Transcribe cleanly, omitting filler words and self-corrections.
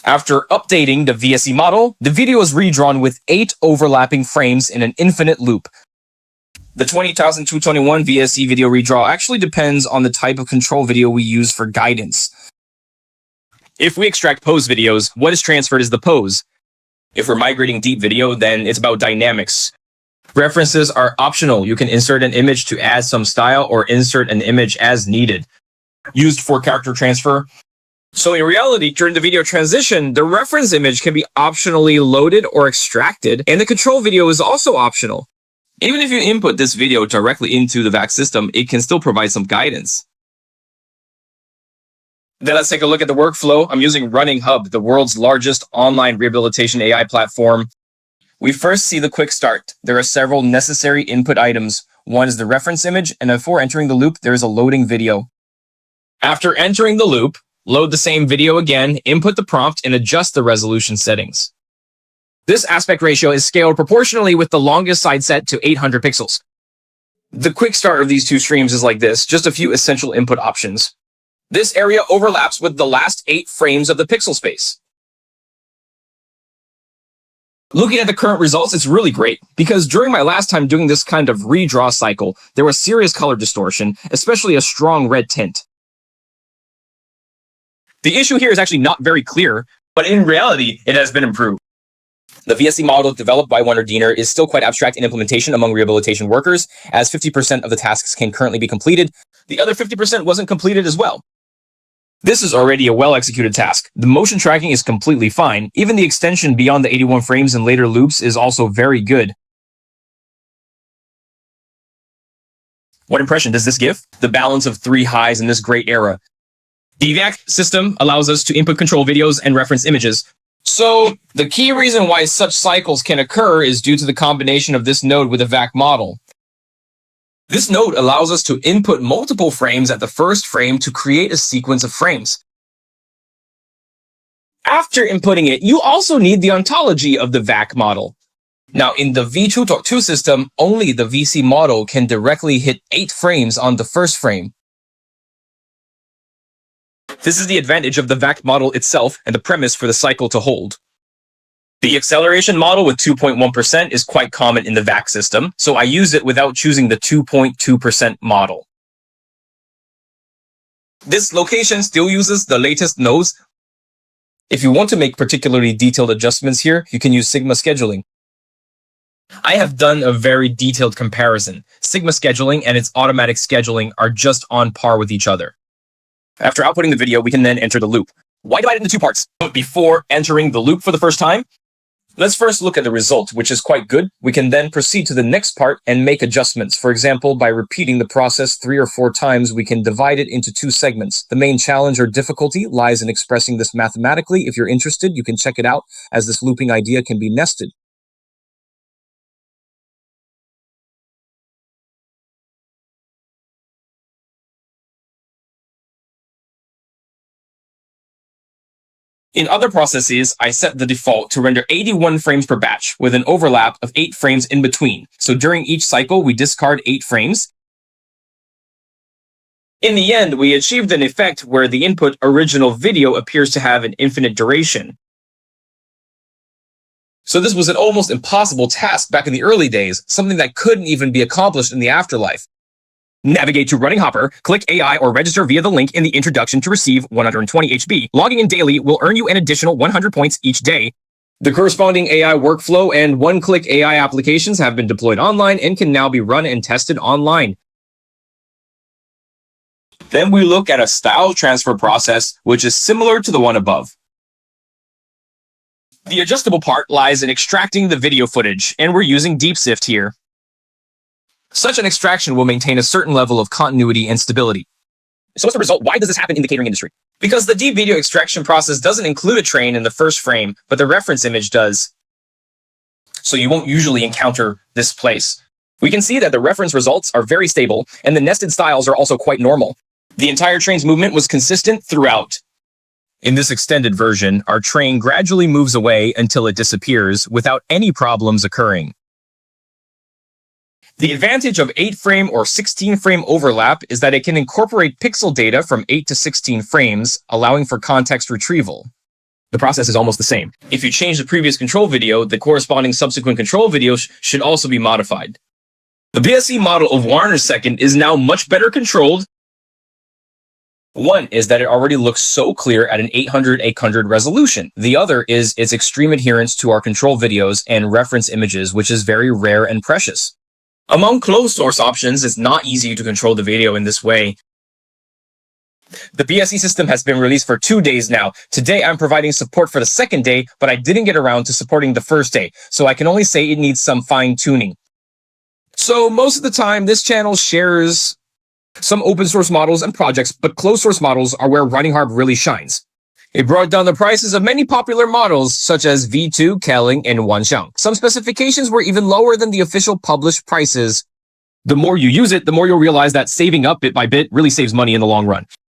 After updating the VSE model, the video is redrawn with 8 overlapping frames in an infinite loop. The 20221 VSE video redraw actually depends on the type of control video we use for guidance. If we extract pose videos, what is transferred is the pose. If we're migrating deep video, then it's about dynamics. References are optional. You can insert an image to add some style or insert an image as needed. Used for character transfer. So in reality, during the video transition, the reference image can be optionally loaded or extracted, and the control video is also optional. Even if you input this video directly into the VAC system, it can still provide some guidance. Then let's take a look at the workflow. I'm using RunningHub, the world's largest online rehabilitation AI platform. We first see the quick start. There are several necessary input items. One is the reference image, and before entering the loop, there is a loading video. After entering the loop, load the same video again, input the prompt, and adjust the resolution settings. This aspect ratio is scaled proportionally with the longest side set to 800 pixels. The quick start of these two streams is like this, just a few essential input options. This area overlaps with the last 8 frames of the pixel space. Looking at the current results, it's really great, because during my last time doing this kind of redraw cycle, there was serious color distortion, especially a strong red tint. The issue here is actually not very clear, but in reality, it has been improved. The VSE model developed by Wonder Diener is still quite abstract in implementation among rehabilitation workers, as 50% of the tasks can currently be completed. The other 50% wasn't completed as well. This is already a well-executed task. The motion tracking is completely fine. Even the extension beyond the 81 frames in later loops is also very good. What impression does this give? The balance of 3 highs in this great era. The VAC system allows us to input control videos and reference images. So the key reason why such cycles can occur is due to the combination of this node with the VAC model. This node allows us to input multiple frames at the first frame to create a sequence of frames. After inputting it, you also need the ontology of the VAC model. Now, in the WAN2.2 system, only the VC model can directly hit 8 frames on the first frame. This is the advantage of the VAC model itself and the premise for the cycle to hold. The acceleration model with 2.1% is quite common in the VAC system, so I use it without choosing the 2.2% model. This location still uses the latest nodes. If you want to make particularly detailed adjustments here, you can use Sigma scheduling. I have done a very detailed comparison. Sigma scheduling and its automatic scheduling are just on par with each other. After outputting the video, we can then enter the loop. Why divide it into 2 parts? Before entering the loop for the first time, let's first look at the result, which is quite good. We can then proceed to the next part and make adjustments. For example, by repeating the process 3 or 4 times, we can divide it into 2 segments. The main challenge or difficulty lies in expressing this mathematically. If you're interested, you can check it out, as this looping idea can be nested. In other processes, I set the default to render 81 frames per batch with an overlap of 8 frames in between. So during each cycle, we discard 8 frames. In the end, we achieved an effect where the input original video appears to have an infinite duration. So this was an almost impossible task back in the early days, something that couldn't even be accomplished in the afterlife. Navigate to RunningHopper, click AI or register via the link in the introduction to receive 120 HB. Logging in daily will earn you an additional 100 points each day. The corresponding AI workflow and one-click AI applications have been deployed online and can now be run and tested online. Then we look at a style transfer process, which is similar to the one above. The adjustable part lies in extracting the video footage, and we're using DeepSift here. Such an extraction will maintain a certain level of continuity and stability. So what's the result? Why does this happen in the catering industry? Because the deep video extraction process doesn't include a train in the first frame, but the reference image does. So you won't usually encounter this place. We can see that the reference results are very stable, and the nested styles are also quite normal. The entire train's movement was consistent throughout. In this extended version, our train gradually moves away until it disappears without any problems occurring. The advantage of 8-frame or 16-frame overlap is that it can incorporate pixel data from 8 to 16 frames, allowing for context retrieval. The process is almost the same. If you change the previous control video, the corresponding subsequent control video should also be modified. The VSE model of WAN2.2 is now much better controlled. One is that it already looks so clear at an 800x800 resolution. The other is its extreme adherence to our control videos and reference images, which is very rare and precious. Among closed source options, it's not easy to control the video in this way. The VSE system has been released for 2 days now. Today, I'm providing support for the second day, but I didn't get around to supporting the first day, so I can only say it needs some fine-tuning. So most of the time, this channel shares some open source models and projects, but closed source models are where RunningHub really shines. It brought down the prices of many popular models, such as V2, Kelling, and Wanxiang. Some specifications were even lower than the official published prices. The more you use it, the more you'll realize that saving up bit by bit really saves money in the long run.